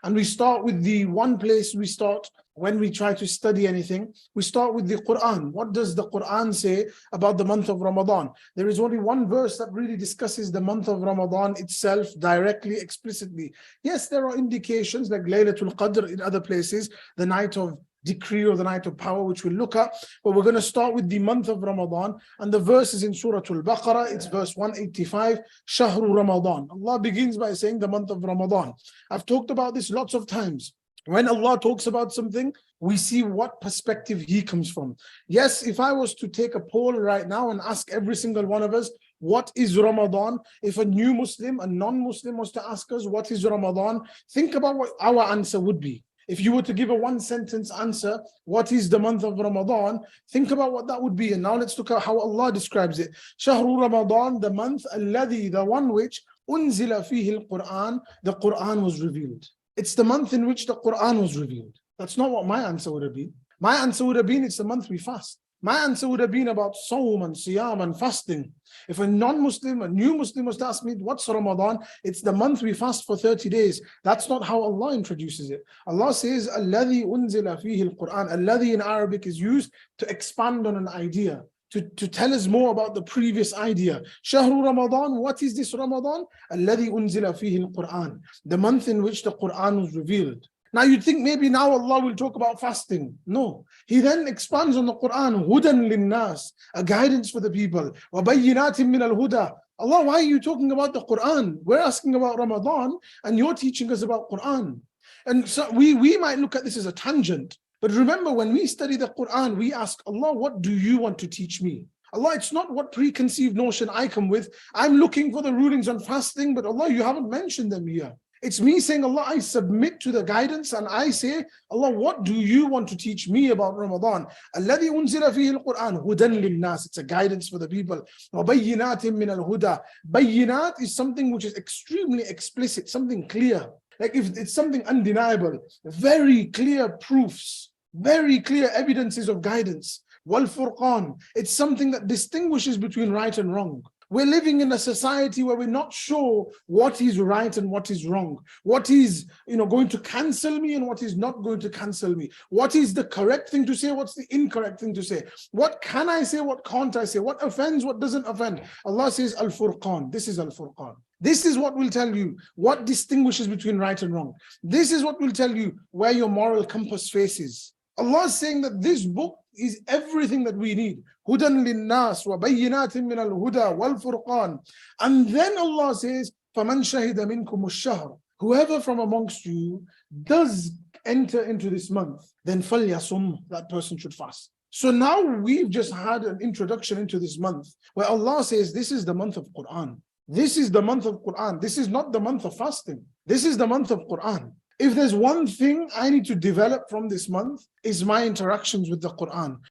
And we start with the one place we start when we try to study anything. We start with the Quran. What does the Quran say about the month of Ramadan? There is only one verse that really discusses the month of Ramadan itself directly, explicitly. Yes, there are indications like Laylatul Qadr in other places, the night of decree or the night of power, which we'll look at, but we're going to start with the month of Ramadan, and the verse is in Surah Al-Baqarah. It's verse 185, Shahru Ramadan. Allah begins by saying the month of Ramadan. I've talked about this lots of times. When Allah talks about something, we see what perspective He comes from. Yes, if I was to take a poll right now and ask every single one of us, what is Ramadan? If a new Muslim, a non-Muslim was to ask us, what is Ramadan? Think about what our answer would be. If you were to give a one-sentence answer, what is the month of Ramadan? Think about what that would be. And now let's look at how Allah describes it. Shahru Ramadan, the month, alladhi, the one which, unzila fihi al-Quran, the Quran was revealed. It's the month in which the Quran was revealed. That's not what my answer would have been. My answer would have been, it's the month we fast. My answer would have been about Sawm and Siyam and fasting. If a non-Muslim, a new Muslim was to ask me, what's Ramadan? It's the month we fast for 30 days. That's not how Allah introduces it. Allah says, Alladhi unzila fihi al-Quran. Alladhi in Arabic is used to expand on an idea, to tell us more about the previous idea. Shahru Ramadan, what is this Ramadan? Alladhi unzila fihi al-Quran. The month in which the Quran was revealed. Now you'd think maybe now Allah will talk about fasting. No. He then expands on the Quran, Hudan linnas, a guidance for the people. وَبَيِّنَاتٍ مِّنَ الْهُدَى. Allah, why are you talking about the Quran? We're asking about Ramadan and you're teaching us about Quran. And so we might look at this as a tangent. But remember, when we study the Quran, we ask Allah, what do you want to teach me? Allah, it's not what preconceived notion I come with. I'm looking for the rulings on fasting, but Allah, you haven't mentioned them here. It's me saying, Allah, I submit to the guidance and I say, Allah, what do you want to teach me about Ramadan? Alladhi unzila fihi al-Quran, hudan lin-nas. It's a guidance for the people. وَبَيِّنَاتٍ مِّنَ الْهُدَى. Bayyinat is something which is extremely explicit, something clear. Like if it's something undeniable, very clear proofs, very clear evidences of guidance. Wal-Furqan, it's something that distinguishes between right and wrong. We're living in a society where we're not sure what is right and what is wrong. What is, going to cancel me and what is not going to cancel me. What is the correct thing to say? What's the incorrect thing to say? What can I say? What can't I say? What offends? What doesn't offend? Allah says Al-Furqan. This is Al-Furqan. This is what will tell you what distinguishes between right and wrong. This is what will tell you where your moral compass faces. Allah is saying that this book is everything that we need. Hudan linnas wa bayyinatin min al-huda wal furqan. And then Allah says, فَمَنْ شَهِدَ مِنْكُمُ الشَّهْرَ. Whoever from amongst you does enter into this month, then فَلْيَصُمْ. That person should fast. So now we've just had an introduction into this month where Allah says, this is the month of Quran. This is the month of Quran. This is not the month of fasting. This is the month of Quran. If there's one thing I need to develop from this month, is my interactions with the Quran.